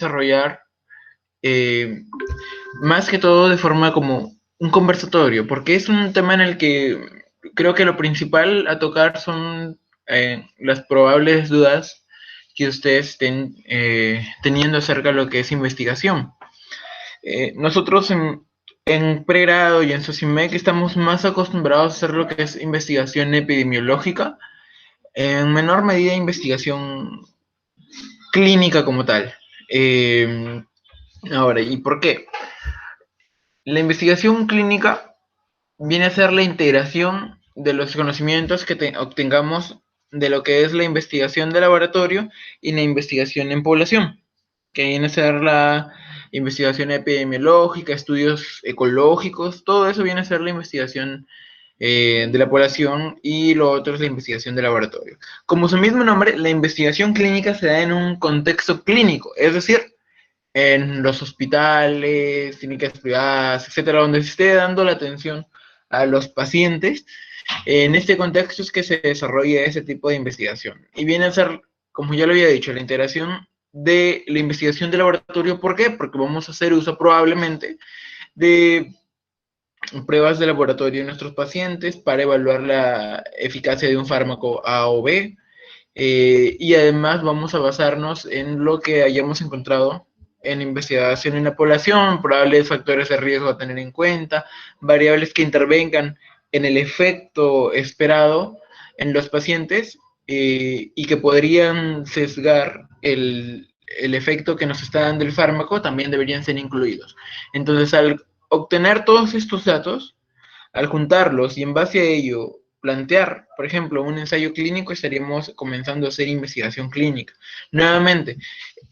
desarrollar más que todo de forma como un conversatorio, porque es un tema en el que creo que lo principal a tocar son las probables dudas que ustedes estén teniendo acerca de lo que es investigación. Nosotros en pregrado y en SOCIMEC estamos más acostumbrados a hacer lo que es investigación epidemiológica, en menor medida investigación clínica como tal. Ahora, ¿y por qué? La investigación clínica viene a ser la integración de los conocimientos que obtengamos de lo que es la investigación de laboratorio y la investigación en población, que viene a ser la investigación epidemiológica, estudios ecológicos, todo eso viene a ser la investigación de la población y lo otro es la investigación de laboratorio. Como su mismo nombre, la investigación clínica se da en un contexto clínico, es decir, en los hospitales, clínicas privadas, etcétera, donde se esté dando la atención a los pacientes. En este contexto es que se desarrolla ese tipo de investigación. Y viene a ser, como ya lo había dicho, la integración de la investigación de laboratorio. ¿Por qué? Porque vamos a hacer uso probablemente de pruebas de laboratorio en nuestros pacientes para evaluar la eficacia de un fármaco A o B. Y además vamos a basarnos en lo que hayamos encontrado en investigación en la población, probables factores de riesgo a tener en cuenta, variables que intervengan en el efecto esperado en los pacientes y que podrían sesgar el efecto que nos está dando el fármaco, también deberían ser incluidos. Entonces, al obtener todos estos datos, al juntarlos y en base a ello plantear, por ejemplo, un ensayo clínico, estaríamos comenzando a hacer investigación clínica. Nuevamente,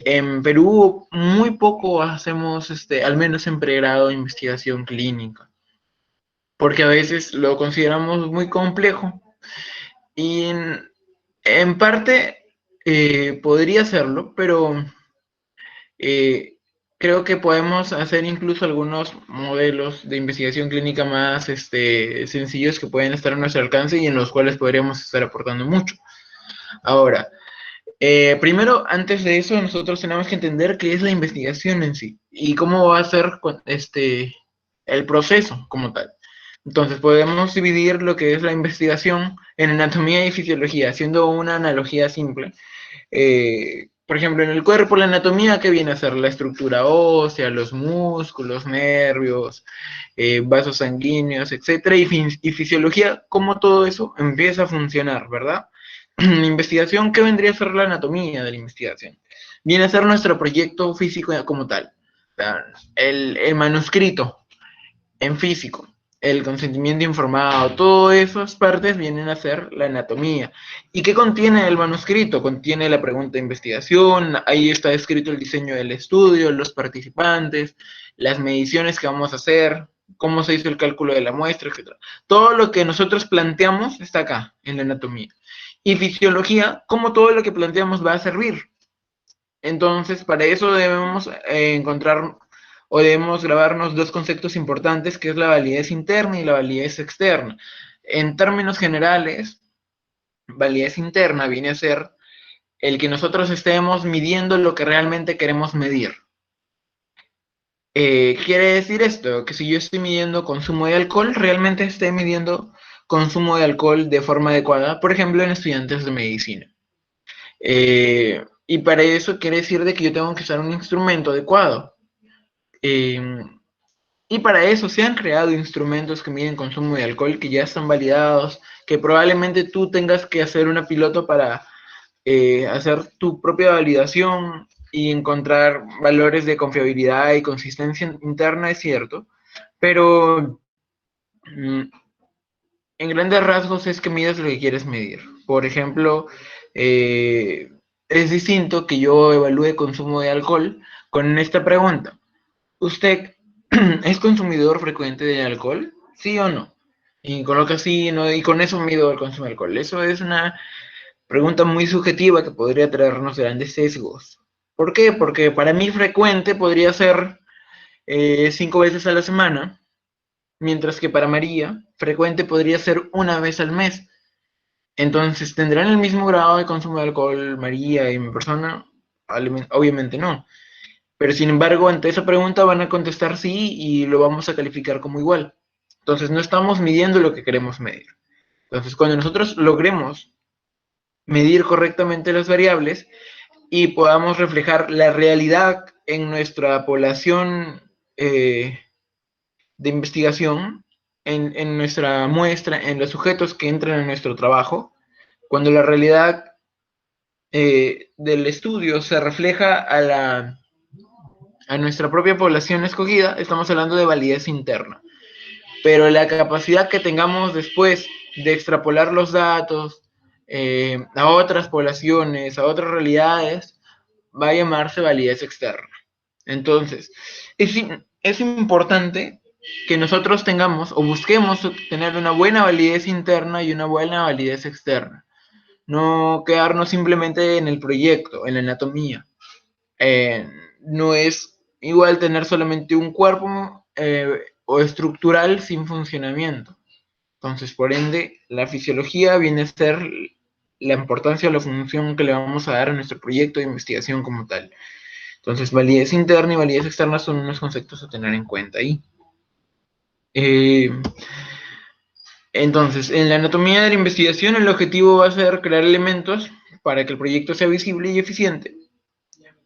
en Perú muy poco hacemos, al menos en pregrado, investigación clínica, porque a veces lo consideramos muy complejo y en parte podría serlo, pero eh, creo que podemos hacer incluso algunos modelos de investigación clínica más sencillos que pueden estar a nuestro alcance y en los cuales podríamos estar aportando mucho. Ahora, primero, antes de eso, nosotros tenemos que entender qué es la investigación en sí y cómo va a ser el proceso como tal. Entonces, podemos dividir lo que es la investigación en anatomía y fisiología, haciendo una analogía simple. Por ejemplo, en el cuerpo, la anatomía, ¿qué viene a ser? La estructura ósea, los músculos, nervios, vasos sanguíneos, etcétera, y fisiología, cómo todo eso empieza a funcionar, ¿verdad? La investigación, ¿qué vendría a ser la anatomía de la investigación? Viene a ser nuestro proyecto físico como tal. El manuscrito en físico, el consentimiento informado, todas esas partes vienen a ser la anatomía. ¿Y qué contiene el manuscrito? Contiene la pregunta de investigación, ahí está escrito el diseño del estudio, los participantes, las mediciones que vamos a hacer, cómo se hizo el cálculo de la muestra, etc. Todo lo que nosotros planteamos está acá, en la anatomía. Y fisiología, cómo todo lo que planteamos va a servir. Entonces, para eso debemos encontrar o debemos grabarnos dos conceptos importantes, que es la validez interna y la validez externa. En términos generales, validez interna viene a ser el que nosotros estemos midiendo lo que realmente queremos medir. Quiere decir esto, que si yo estoy midiendo consumo de alcohol, realmente estoy midiendo consumo de alcohol de forma adecuada, por ejemplo, en estudiantes de medicina. Y para eso quiere decir de que yo tengo que usar un instrumento adecuado. Eh, y para eso se han creado instrumentos que miden consumo de alcohol que ya están validados, que probablemente tú tengas que hacer una piloto para hacer tu propia validación y encontrar valores de confiabilidad y consistencia interna, es cierto, pero en grandes rasgos es que midas lo que quieres medir. Por ejemplo, eh, es distinto que yo evalúe consumo de alcohol con esta pregunta. ¿Usted es consumidor frecuente de alcohol? ¿Sí o no? Y coloca sí, no, y con eso mido el consumo de alcohol. Eso es una pregunta muy subjetiva que podría traernos grandes sesgos. ¿Por qué? Porque para mí frecuente podría ser 5 veces a la semana, mientras que para María frecuente podría ser una vez al mes. Entonces, ¿tendrán el mismo grado de consumo de alcohol María y mi persona? Obviamente no. Pero sin embargo, ante esa pregunta van a contestar sí y lo vamos a calificar como igual. Entonces no estamos midiendo lo que queremos medir. Entonces cuando nosotros logremos medir correctamente las variables y podamos reflejar la realidad en nuestra población de investigación, en nuestra muestra, en los sujetos que entran en nuestro trabajo, cuando la realidad del estudio se refleja a nuestra propia población escogida, estamos hablando de validez interna. Pero la capacidad que tengamos después de extrapolar los datos a otras poblaciones, a otras realidades, va a llamarse validez externa. Entonces, es importante que nosotros tengamos o busquemos tener una buena validez interna y una buena validez externa. No quedarnos simplemente en el proyecto, en la anatomía. No es igual tener solamente un cuerpo o estructural sin funcionamiento. Entonces, por ende, la fisiología viene a ser la importancia o la función que le vamos a dar a nuestro proyecto de investigación como tal. Entonces, validez interna y validez externa son unos conceptos a tener en cuenta ahí. Entonces, en la anatomía de la investigación, el objetivo va a ser crear elementos para que el proyecto sea visible y eficiente.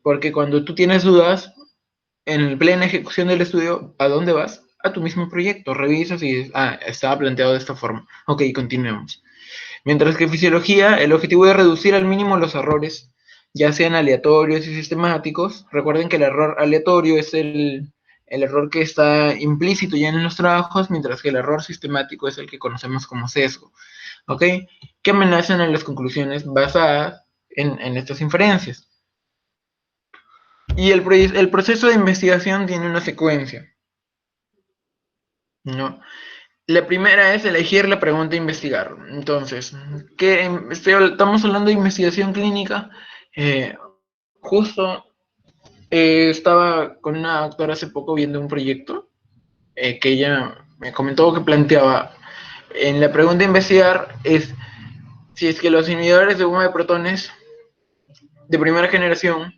Porque cuando tú tienes dudas, en plena ejecución del estudio, ¿a dónde vas? A tu mismo proyecto, revisas y estaba planteado de esta forma. Ok, continuemos. Mientras que en fisiología, el objetivo es reducir al mínimo los errores, ya sean aleatorios y sistemáticos. Recuerden que el error aleatorio es el error que está implícito ya en los trabajos, mientras que el error sistemático es el que conocemos como sesgo. ¿Ok? Que amenazan a las conclusiones basadas en estas inferencias. Y el proceso de investigación tiene una secuencia, ¿no? La primera es elegir la pregunta a investigar. Entonces, estamos hablando de investigación clínica. Justo estaba con una doctora hace poco viendo un proyecto que ella me comentó que planteaba. En la pregunta a investigar es si es que los inhibidores de bomba de protones de primera generación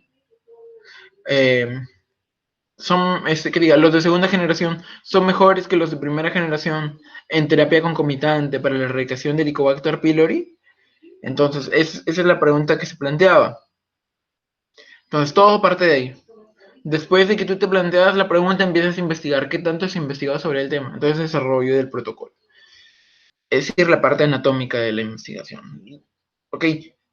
los de segunda generación son mejores que los de primera generación en terapia concomitante para la erradicación del Helicobacter pylori. Entonces, esa es la pregunta que se planteaba. Entonces, todo parte de ahí. Después de que tú te planteas la pregunta, empiezas a investigar qué tanto has investigado sobre el tema. Entonces, desarrollo del protocolo. Es decir, la parte anatómica de la investigación. Ok,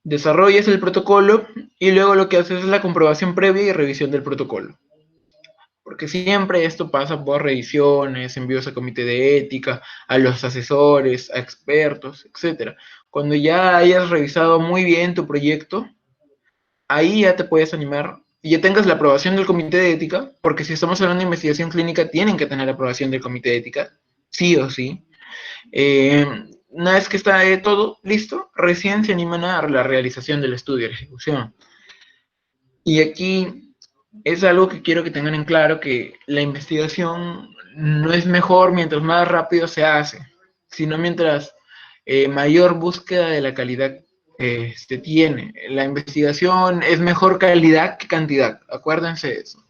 desarrollas el protocolo y luego lo que haces es la comprobación previa y revisión del protocolo. Porque siempre esto pasa por revisiones, envíos a comité de ética, a los asesores, a expertos, etc. Cuando ya hayas revisado muy bien tu proyecto, ahí ya te puedes animar y ya tengas la aprobación del comité de ética, porque si estamos hablando de investigación clínica, tienen que tener la aprobación del comité de ética, sí o sí. Una vez que está todo listo, recién se animan a la realización del estudio, la ejecución. Y aquí es algo que quiero que tengan en claro, que la investigación no es mejor mientras más rápido se hace, sino mientras mayor búsqueda de la calidad se tiene. La investigación es mejor calidad que cantidad, acuérdense de eso.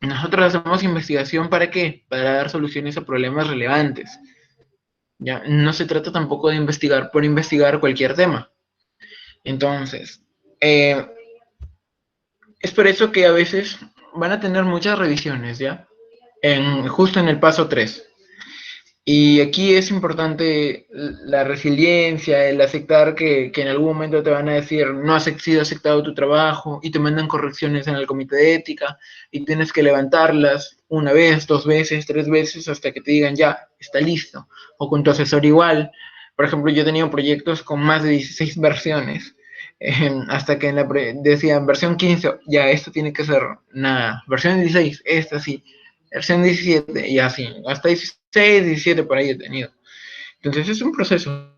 Nosotros hacemos investigación ¿para qué? Para dar soluciones a problemas relevantes. ¿Ya? No se trata tampoco de investigar por investigar cualquier tema. Entonces, es por eso que a veces van a tener muchas revisiones, ¿ya? Justo en el paso 3. Y aquí es importante la resiliencia, el aceptar que en algún momento te van a decir no has sido aceptado tu trabajo y te mandan correcciones en el comité de ética y tienes que levantarlas una vez, dos veces, tres veces hasta que te digan ya, está listo. O con tu asesor igual. Por ejemplo, yo he tenido proyectos con más de 16 versiones. Hasta que decían versión 15, ya esto tiene que ser nada. Versión 16, esta sí. Versión 17 y así. Hasta 16, 17 por ahí he tenido. Entonces es un proceso.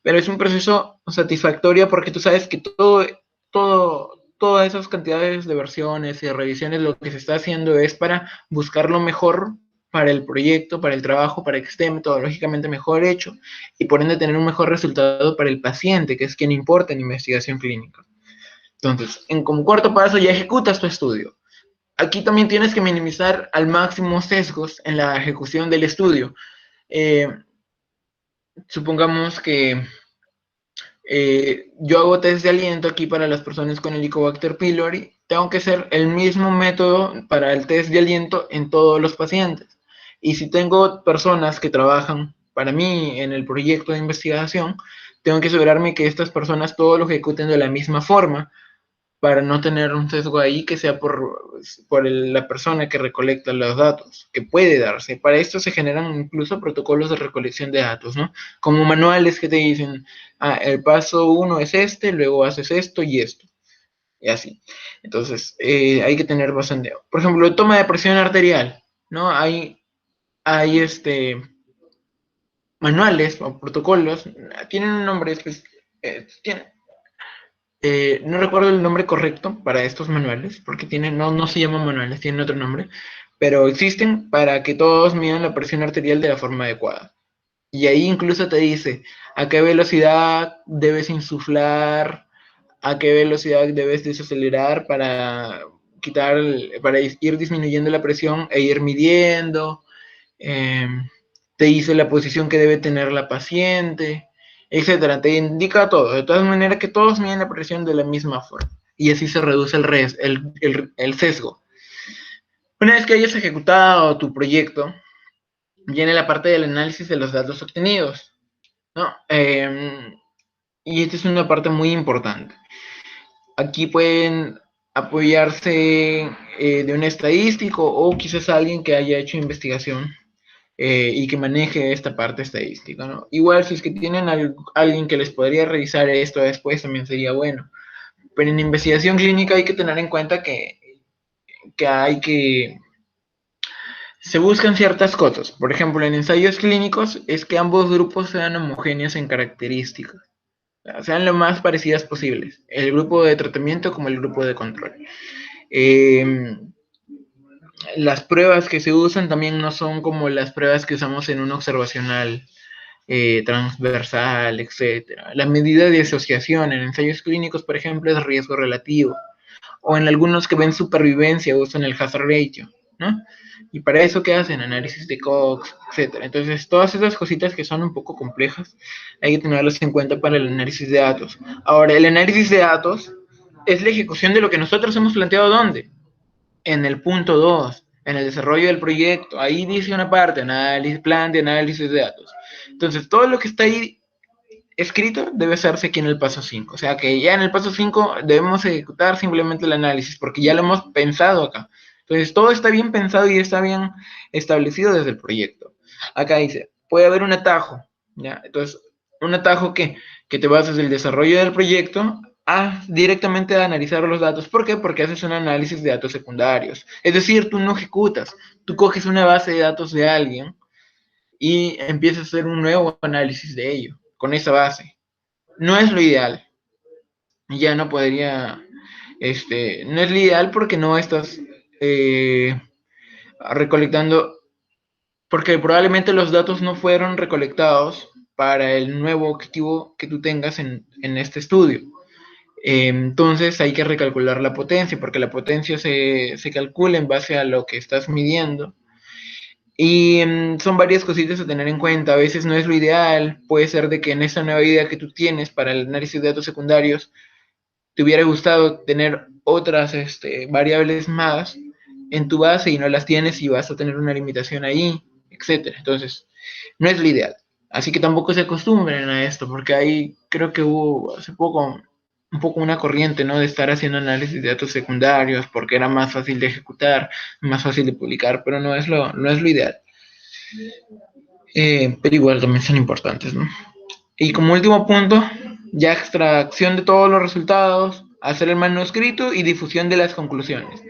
Pero es un proceso satisfactorio porque tú sabes que todas esas cantidades de versiones y de revisiones lo que se está haciendo es para buscar lo mejor para el proyecto, para el trabajo, para que esté metodológicamente mejor hecho y por ende tener un mejor resultado para el paciente, que es quien importa en investigación clínica. Entonces, como cuarto paso ya ejecutas tu estudio. Aquí también tienes que minimizar al máximo sesgos en la ejecución del estudio. Eh, supongamos que yo hago test de aliento aquí para las personas con Helicobacter pylori. Tengo que hacer el mismo método para el test de aliento en todos los pacientes. Y si tengo personas que trabajan para mí en el proyecto de investigación, tengo que asegurarme que estas personas todo lo ejecuten de la misma forma para no tener un sesgo ahí que sea por la persona que recolecta los datos, que puede darse. Para esto se generan incluso protocolos de recolección de datos, ¿no? Como manuales que te dicen, el paso 1 es este, luego haces esto y esto, y así. Entonces, hay que tener bastante. Por ejemplo, toma de presión arterial, ¿no? Hay manuales o protocolos, tienen un nombre, tienen, no recuerdo el nombre correcto para estos manuales, porque no se llaman manuales, tienen otro nombre, pero existen para que todos midan la presión arterial de la forma adecuada. Y ahí incluso te dice a qué velocidad debes insuflar, a qué velocidad debes desacelerar para ir disminuyendo la presión e ir midiendo. Eh, te dice la posición que debe tener la paciente, etcétera. Te indica todo. De todas maneras, que todos miden la presión de la misma forma. Y así se reduce el sesgo. Una vez que hayas ejecutado tu proyecto, viene la parte del análisis de los datos obtenidos, ¿no? Y esta es una parte muy importante. Aquí pueden apoyarse de un estadístico o quizás alguien que haya hecho investigación y que maneje esta parte estadística, ¿no? Igual si es que tienen alguien que les podría revisar esto después también sería bueno. Pero en investigación clínica hay que tener en cuenta que se buscan ciertas cosas. Por ejemplo, en ensayos clínicos es que ambos grupos sean homogéneos en características, sean lo más parecidas posibles, el grupo de tratamiento como el grupo de control. Eh, las pruebas que se usan también no son como las pruebas que usamos en un observacional transversal, etcétera. La medida de asociación en ensayos clínicos, por ejemplo, es riesgo relativo. O en algunos que ven supervivencia usan el hazard ratio, ¿no? Y para eso, ¿qué hacen? Análisis de Cox, etcétera. Entonces, todas esas cositas que son un poco complejas, hay que tenerlas en cuenta para el análisis de datos. Ahora, el análisis de datos es la ejecución de lo que nosotros hemos planteado, ¿dónde? En el punto 2, en el desarrollo del proyecto. Ahí dice una parte, plan de análisis de datos. Entonces, todo lo que está ahí escrito debe hacerse aquí en el paso 5. O sea que ya en el paso 5 debemos ejecutar simplemente el análisis, porque ya lo hemos pensado acá. Entonces, todo está bien pensado y está bien establecido desde el proyecto. Acá dice, puede haber un atajo, ¿ya? Entonces, un atajo que te basas del desarrollo del proyecto directamente a analizar los datos. ¿Por qué? Porque haces un análisis de datos secundarios. Es decir, tú no ejecutas, tú coges una base de datos de alguien y empiezas a hacer un nuevo análisis de ello, con esa base. No es lo ideal. Ya no podría, no es lo ideal porque no estás recolectando, porque probablemente los datos no fueron recolectados para el nuevo objetivo que tú tengas en este estudio. Entonces hay que recalcular la potencia, porque la potencia se calcula en base a lo que estás midiendo. Y son varias cositas a tener en cuenta. A veces no es lo ideal. Puede ser de que en esa nueva idea que tú tienes para el análisis de datos secundarios, te hubiera gustado tener otras variables más en tu base y no las tienes y vas a tener una limitación ahí, etcétera. Entonces, no es lo ideal. Así que tampoco se acostumbren a esto, porque ahí creo que hubo hace poco un poco una corriente, ¿no? De estar haciendo análisis de datos secundarios porque era más fácil de ejecutar, más fácil de publicar, pero no es lo ideal. Pero igual también son importantes, ¿no? Y como último punto, ya extracción de todos los resultados, hacer el manuscrito y difusión de las conclusiones.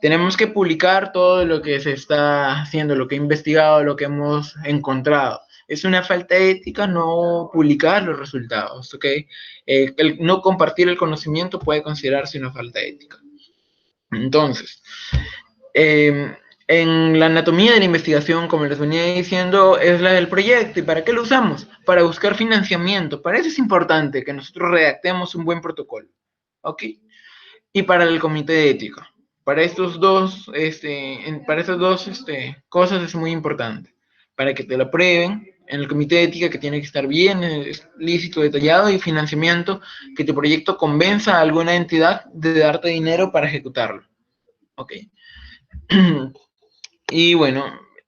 Tenemos que publicar todo lo que se está haciendo, lo que he investigado, lo que hemos encontrado. Es una falta ética no publicar los resultados, ¿ok? El no compartir el conocimiento puede considerarse una falta ética. Entonces, en la anatomía de la investigación, como les venía diciendo, es la del proyecto. ¿Y para qué lo usamos? Para buscar financiamiento. Para eso es importante que nosotros redactemos un buen protocolo, ¿ok? Y para el comité de ética. Para estos dos, para estas dos cosas es muy importante. Para que te lo aprueben en el comité de ética, que tiene que estar bien explícito, detallado, y financiamiento, que tu proyecto convenza a alguna entidad de darte dinero para ejecutarlo. Ok. Y bueno,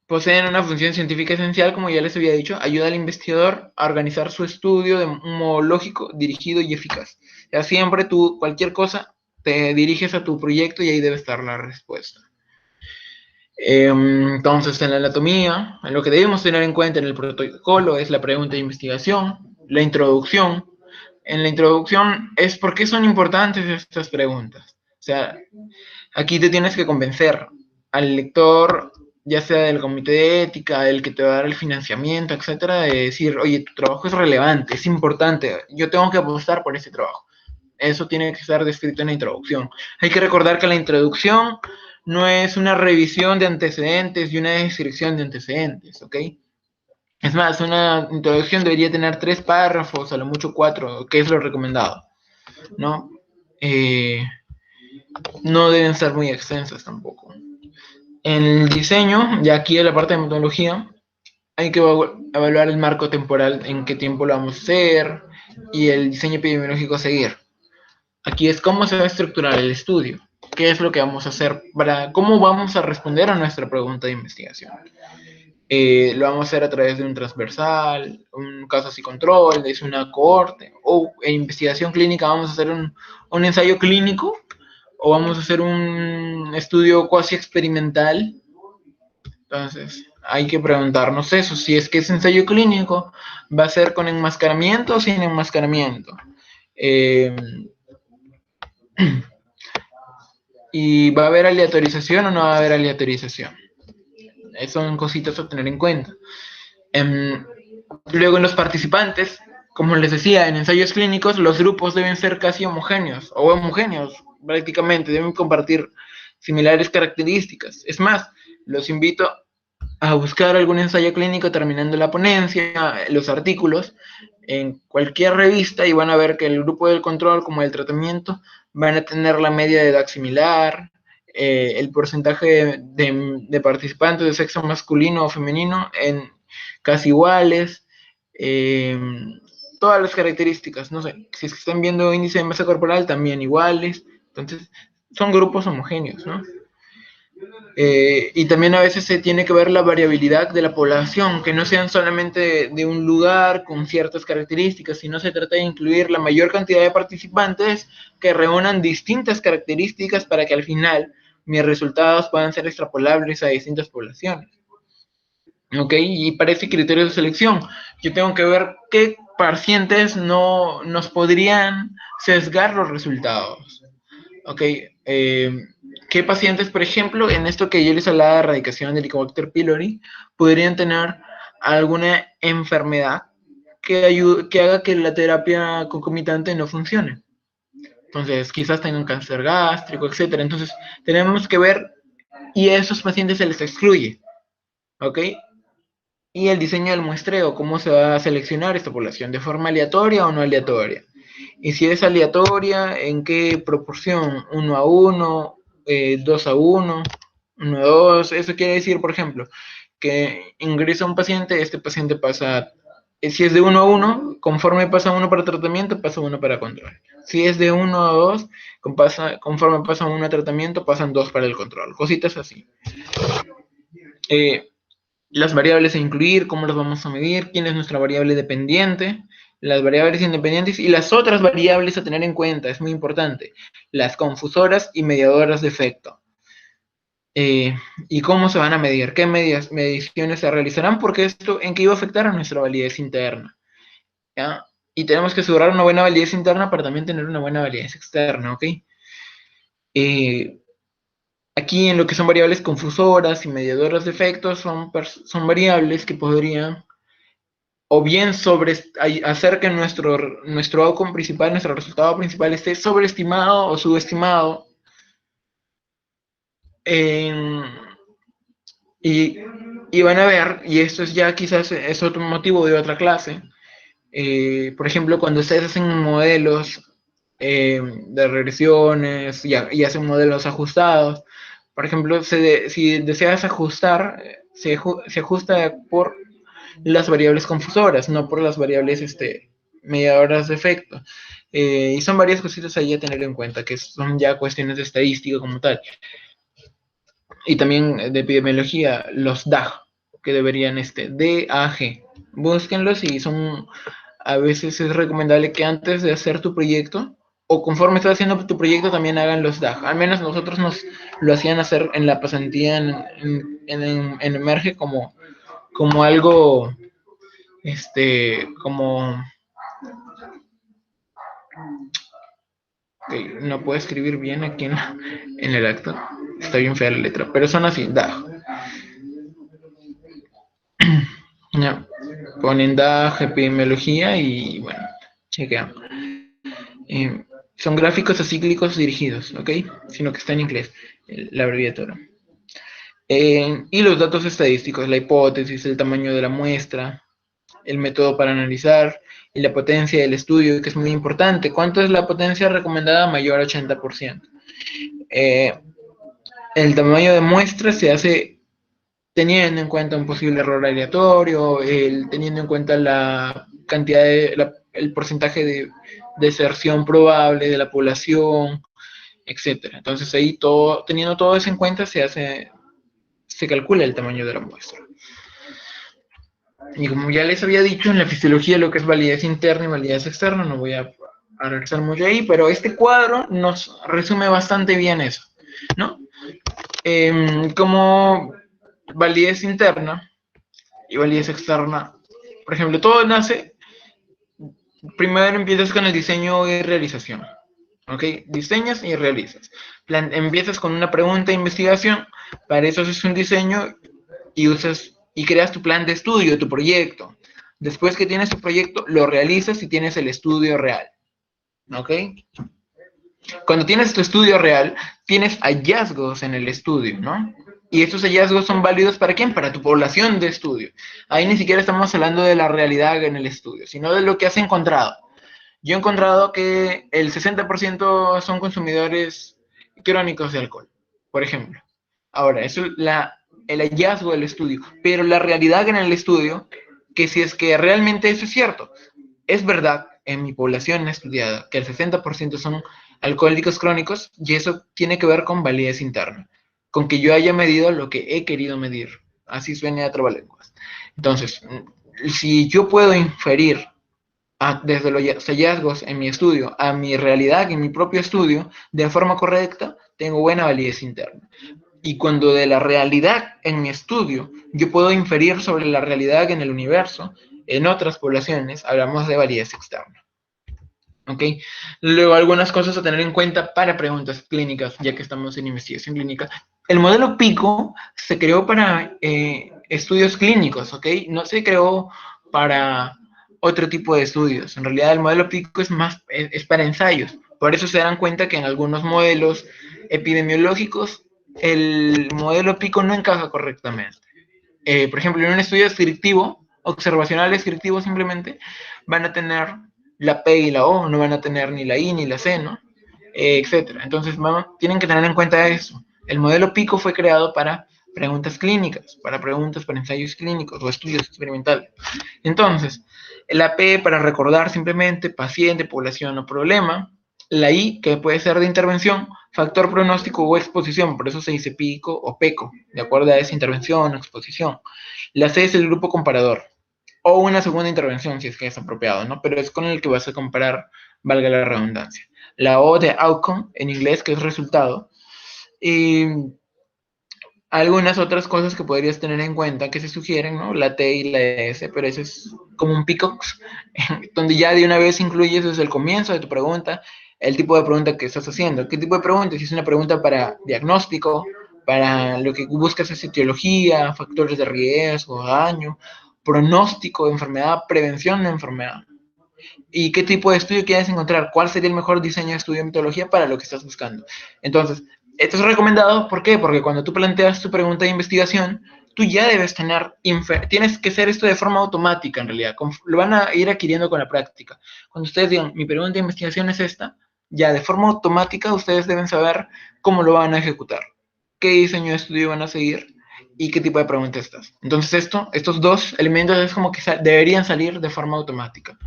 poseen una función científica esencial, como ya les había dicho, ayuda al investigador a organizar su estudio de un modo lógico, dirigido y eficaz. Ya siempre tú, cualquier cosa, te diriges a tu proyecto y ahí debe estar la respuesta. Entonces, en la anatomía, lo que debemos tener en cuenta en el protocolo es la pregunta de investigación, la introducción. En la introducción es por qué son importantes estas preguntas. O sea, aquí te tienes que convencer al lector, ya sea del comité de ética, del que te va a dar el financiamiento, etcétera, de decir, oye, tu trabajo es relevante, es importante, yo tengo que apostar por ese trabajo. Eso tiene que estar descrito en la introducción. Hay que recordar que la introducción no es una revisión de antecedentes y una descripción de antecedentes, ¿ok? Es más, una introducción debería tener 3 párrafos, a lo mucho 4, que es lo recomendado, ¿no? No deben ser muy extensas tampoco. En el diseño, ya aquí en la parte de metodología, hay que evaluar el marco temporal, en qué tiempo lo vamos a hacer, y el diseño epidemiológico a seguir. Aquí es cómo se va a estructurar el estudio, qué es lo que vamos a hacer, cómo vamos a responder a nuestra pregunta de investigación. Lo vamos a hacer a través de un transversal, un casos y control, es una cohorte, o en investigación clínica vamos a hacer un ensayo clínico, o vamos a hacer un estudio cuasi experimental. Entonces, hay que preguntarnos eso, si es que ese ensayo clínico va a ser con enmascaramiento o sin enmascaramiento. Eh, ¿Y va a haber aleatorización o no va a haber aleatorización? Son cositas a tener en cuenta. Luego, en los participantes, como les decía, en ensayos clínicos los grupos deben ser casi homogéneos, o homogéneos prácticamente, deben compartir similares características. Es más, los invito a buscar algún ensayo clínico terminando la ponencia, los artículos, en cualquier revista, y van a ver que el grupo del control como el tratamiento van a tener la media de edad similar, el porcentaje de participantes de sexo masculino o femenino en casi iguales, eh, todas las características, no sé, si es que están viendo índice de masa corporal también iguales, entonces son grupos homogéneos, ¿no? Y también a veces se tiene que ver la variabilidad de la población, que no sean solamente de un lugar con ciertas características, sino se trata de incluir la mayor cantidad de participantes que reúnan distintas características para que al final mis resultados puedan ser extrapolables a distintas poblaciones. ¿Ok? Y para ese criterio de selección, yo tengo que ver qué pacientes no nos podrían sesgar los resultados. ¿Ok? ¿Qué pacientes, por ejemplo, en esto que yo les hablaba de erradicación del Helicobacter pylori, podrían tener alguna enfermedad que haga que la terapia concomitante no funcione? Entonces, quizás tengan cáncer gástrico, etcétera. Entonces, tenemos que ver, y a esos pacientes se les excluye, ¿ok? Y el diseño del muestreo, cómo se va a seleccionar esta población, de forma aleatoria o no aleatoria. Y si es aleatoria, ¿en qué proporción? 1 a 1, 2 a 1, 1 a 2. Eso quiere decir, por ejemplo, que ingresa un paciente, este paciente pasa, si es de 1 a 1, conforme pasa uno para tratamiento, pasa uno para control. Si es de 1 a 2, conforme pasa uno a tratamiento, pasan 2 para el control. Cositas así. Las variables a incluir, cómo las vamos a medir, quién es nuestra variable dependiente, las variables independientes y las otras variables a tener en cuenta, es muy importante, las confusoras y mediadoras de efecto. ¿Y cómo se van a medir? ¿Qué mediciones se realizarán? Porque esto, ¿en qué iba a afectar a nuestra validez interna? ¿Ya? Y tenemos que asegurar una buena validez interna para también tener una buena validez externa, ¿ok? Aquí en lo que son variables confusoras y mediadoras de efectos son variables que podrían o bien hacer que nuestro outcome principal, nuestro resultado principal esté sobreestimado o subestimado. Y, y van a ver, y esto es ya quizás es otro motivo de otra clase, por ejemplo, cuando ustedes hacen modelos de regresiones y hacen modelos ajustados. Por ejemplo, si deseas ajustar, se ajusta por las variables confusoras, no por las variables mediadoras de efecto. Y son varias cositas ahí a tener en cuenta, que son ya cuestiones de estadística como tal. Y también de epidemiología, los DAG, que deberían, DAG. Búsquenlos y son, a veces es recomendable que antes de hacer tu proyecto, o conforme estás haciendo tu proyecto, también hagan los DAG. Al menos nosotros nos lo hacían hacer en la pasantía en Emerge como algo, como... Okay, no puedo escribir bien aquí en el acto. Está bien fea la letra, pero son así, DAG. Ya, ponen DAG, epidemiología y bueno, chequean. Son gráficos acíclicos dirigidos, ¿ok? Sino que está en inglés, la abreviatura. Y los datos estadísticos, la hipótesis, el tamaño de la muestra, el método para analizar y la potencia del estudio, que es muy importante. ¿Cuánto es la potencia recomendada? Mayor a 80%. El tamaño de muestra se hace teniendo en cuenta un posible error aleatorio, teniendo en cuenta la cantidad el porcentaje de deserción probable de la población, etcétera. Entonces ahí teniendo todo eso en cuenta se calcula el tamaño de la muestra. Y como ya les había dicho, en la fisiología lo que es validez interna y validez externa, no voy a regresar mucho ahí, pero este cuadro nos resume bastante bien eso, ¿no? Como validez interna y validez externa, por ejemplo, todo nace, primero empiezas con el diseño y realización, ¿ok? Diseñas y realizas. Empiezas con una pregunta de investigación, para eso haces un diseño y creas tu plan de estudio, tu proyecto. Después que tienes tu proyecto, lo realizas y tienes el estudio real, ¿ok? Cuando tienes tu estudio real, tienes hallazgos en el estudio, ¿no? Y estos hallazgos son válidos para quién? Para tu población de estudio. Ahí ni siquiera estamos hablando de la realidad en el estudio, sino de lo que has encontrado. Yo he encontrado que el 60% son consumidores crónicos de alcohol, por ejemplo. Ahora, eso es el hallazgo del estudio, pero la realidad en el estudio, que si es que realmente eso es cierto, es verdad en mi población estudiada que el 60% son alcohólicos crónicos y eso tiene que ver con validez interna, con que yo haya medido lo que he querido medir, así suena a trabalenguas. Entonces, si yo puedo inferir desde los hallazgos en mi estudio a mi realidad en mi propio estudio de forma correcta, tengo buena validez interna. Y cuando de la realidad en mi estudio yo puedo inferir sobre la realidad en el universo, en otras poblaciones, hablamos de validez externa. ¿Ok? Luego, algunas cosas a tener en cuenta para preguntas clínicas, ya que estamos en investigación clínica. El modelo PICO se creó para estudios clínicos, ¿ok? No se creó para otro tipo de estudios. En realidad, el modelo PICO es para ensayos. Por eso se dan cuenta que en algunos modelos epidemiológicos el modelo PICO no encaja correctamente. Por ejemplo, en un estudio descriptivo, observacional descriptivo simplemente, van a tener la P y la O, no van a tener ni la I ni la C, ¿no? Etcétera. Entonces, tienen que tener en cuenta eso. El modelo PICO fue creado para preguntas clínicas, para preguntas para ensayos clínicos o estudios experimentales. Entonces, la P para recordar simplemente paciente, población o problema. La I, que puede ser de intervención, factor pronóstico o exposición, por eso se dice PICO o PECO, de acuerdo a esa intervención o exposición. La C es el grupo comparador, o una segunda intervención si es que es apropiado, ¿no? Pero es con el que vas a comparar, valga la redundancia. La O de outcome, en inglés, que es resultado. Y algunas otras cosas que podrías tener en cuenta que se sugieren, ¿no? La T y la S, pero ese es como un PICOX, donde ya de una vez incluyes desde el comienzo de tu pregunta el tipo de pregunta que estás haciendo. ¿Qué tipo de pregunta? Si es una pregunta para diagnóstico, para lo que buscas es etiología, factores de riesgo, daño, pronóstico de enfermedad, prevención de enfermedad. ¿Y qué tipo de estudio quieres encontrar? ¿Cuál sería el mejor diseño de estudio de metodología para lo que estás buscando? Entonces, esto es recomendado, ¿por qué? Porque cuando tú planteas tu pregunta de investigación, tú ya debes tienes que hacer esto de forma automática en realidad, lo van a ir adquiriendo con la práctica. Cuando ustedes digan, mi pregunta de investigación es esta, ya de forma automática ustedes deben saber cómo lo van a ejecutar, qué diseño de estudio van a seguir y qué tipo de preguntas estás. Entonces estos dos elementos es como que deberían salir de forma automática.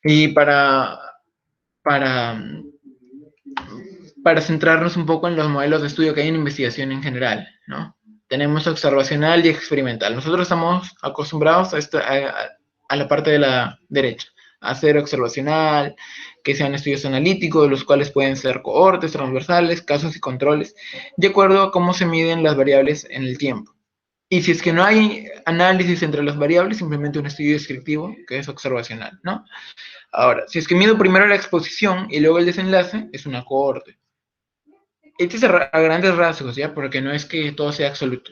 Y para, para centrarnos un poco en los modelos de estudio que hay en investigación en general, ¿no? Tenemos observacional y experimental. Nosotros estamos acostumbrados a la parte de la derecha, a hacer observacional, que sean estudios analíticos, los cuales pueden ser cohortes, transversales, casos y controles, de acuerdo a cómo se miden las variables en el tiempo. Y si es que no hay análisis entre las variables, simplemente un estudio descriptivo, que es observacional, ¿no? Ahora, si es que mido primero la exposición y luego el desenlace, es una cohorte. Este es a grandes rasgos, ¿ya? Porque no es que todo sea absoluto.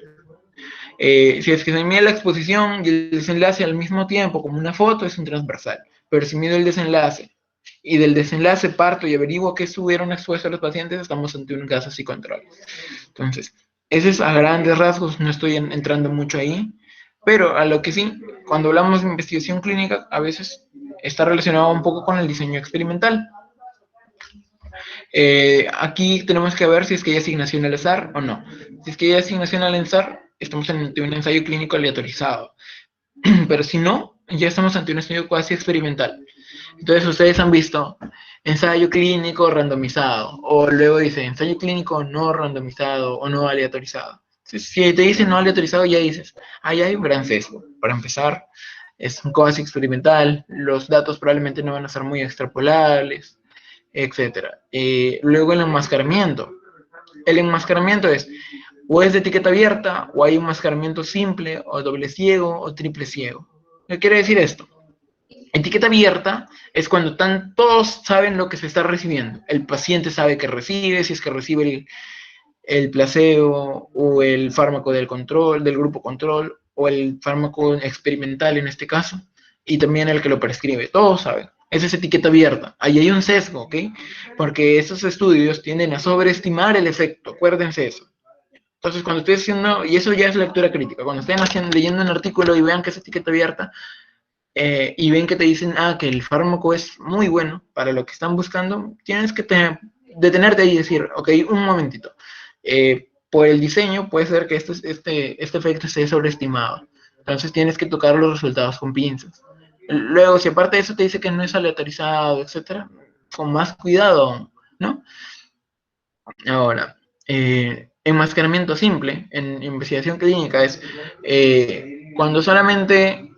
Si es que se mide la exposición y el desenlace al mismo tiempo, como una foto, es un transversal. Pero si mido el desenlace y del desenlace parto y averiguo qué estuvieron expuestos los pacientes, estamos ante un caso así control. Entonces, ese es a grandes rasgos, no estoy entrando mucho ahí, pero a lo que sí, cuando hablamos de investigación clínica, a veces está relacionado un poco con el diseño experimental. Aquí tenemos que ver si es que hay asignación al azar o no. Si es que hay asignación al azar, estamos ante un ensayo clínico aleatorizado. Pero si no, ya estamos ante un estudio cuasi experimental. Entonces ustedes han visto ensayo clínico randomizado, o luego dice ensayo clínico no randomizado o no aleatorizado. Si te dicen no aleatorizado, ya dices, ahí hay un gran sesgo. Para empezar, es un cuasi experimental, los datos probablemente no van a ser muy extrapolables, etcétera. Luego el enmascaramiento. El enmascaramiento es o es de etiqueta abierta, o hay un enmascaramiento simple, o doble ciego, o triple ciego. ¿Qué quiere decir esto? Etiqueta abierta es cuando todos saben lo que se está recibiendo. El paciente sabe que recibe, si es que recibe el placebo o el fármaco del control, del grupo control, o el fármaco experimental en este caso, y también el que lo prescribe. Todos saben. Esa es etiqueta abierta. Ahí hay un sesgo, ¿ok? Porque esos estudios tienden a sobreestimar el efecto. Acuérdense eso. Entonces, cuando estoy haciendo, y eso ya es lectura crítica, cuando estén leyendo un artículo y vean que es etiqueta abierta, y ven que te dicen, que el fármaco es muy bueno para lo que están buscando, tienes que detenerte ahí y decir, ok, un momentito. Por el diseño puede ser que este efecto esté sobreestimado. Entonces tienes que tocar los resultados con pinzas. Luego, si aparte de eso te dice que no es aleatorizado, etcétera, con más cuidado, ¿no? Ahora, enmascaramiento simple en investigación clínica es cuando solamente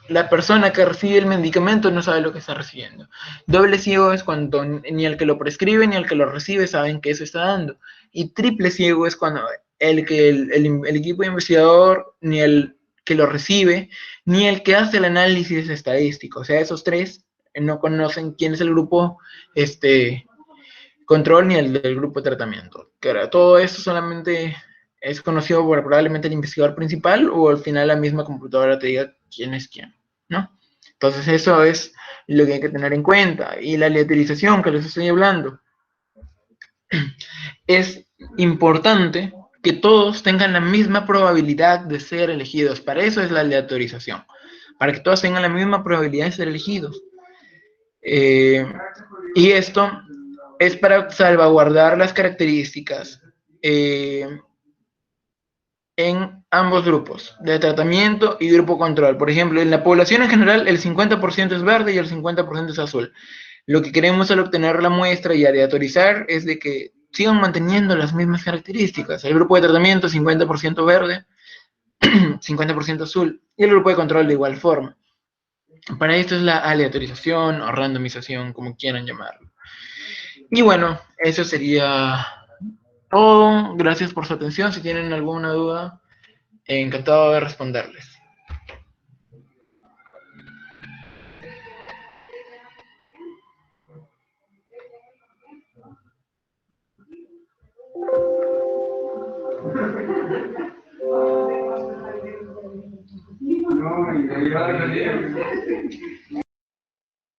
la persona que recibe el medicamento no sabe lo que está recibiendo. Doble ciego es cuando ni el que lo prescribe ni el que lo recibe saben qué se está dando. Y triple ciego es cuando el equipo investigador, ni el que lo recibe, ni el que hace el análisis estadístico. O sea, esos tres no conocen quién es el grupo control ni el del grupo de tratamiento. Claro, todo esto solamente es conocido por probablemente el investigador principal o al final la misma computadora te diga quién es quién, ¿no? Entonces eso es lo que hay que tener en cuenta. Y la aleatorización que les estoy hablando, es importante que todos tengan la misma probabilidad de ser elegidos. Para eso es la aleatorización, para que todos tengan la misma probabilidad de ser elegidos. Y esto es para salvaguardar las características en ambos grupos, de tratamiento y grupo control. Por ejemplo, en la población en general, el 50% es verde y el 50% es azul. Lo que queremos al obtener la muestra y aleatorizar es de que sigan manteniendo las mismas características. El grupo de tratamiento, 50% verde, 50% azul, y el grupo de control de igual forma. Para esto es la aleatorización o randomización, como quieran llamarlo. Y bueno, eso sería todo. Gracias por su atención. Si tienen alguna duda, encantado de responderles. No,